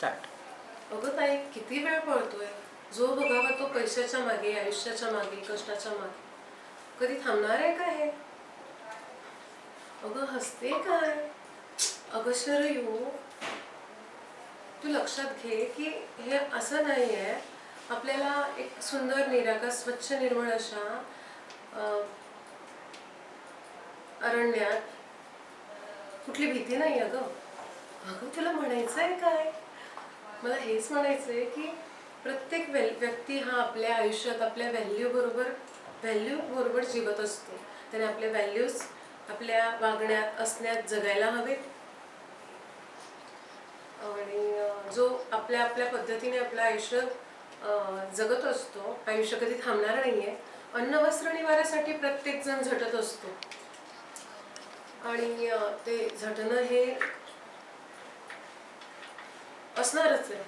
Start. अगं ताई, किती वेळ पळतोय? जो बघावा तो पैशाच्या मागे, आयुष्याच्या मागे, कष्टाच्या मागे. कधी थांबणार आहे का हे? अगं हसते काय? अगं शरयू, तू लक्षात घे की हे असं नाही आहे. आपल्याला एक सुंदर निरागस स्वच्छ निर्मळ अशा अरण्यात कुठली भीती नाही आहे गं. अगं तुला म्हणायचं आहे काय? मला हेच म्हणायचं आहे की प्रत्येक व्यक्ती हा आपल्या आयुष्यात आपल्या व्हॅल्यू बरोबर जीवत असतो. त्याने आपले व्हॅल्यूज आपल्या वागण्यात असण्यात जगायला हवेत. आणि जो आपल्या आपल्या पद्धतीने आपलं आयुष्य जगत असतो, आयुष्य कधी थांबणार नाहीये. अन्न वस्त्र निवाऱ्यासाठी प्रत्येक जण झटत असतो आणि ते झटणं हे असणारच आहे.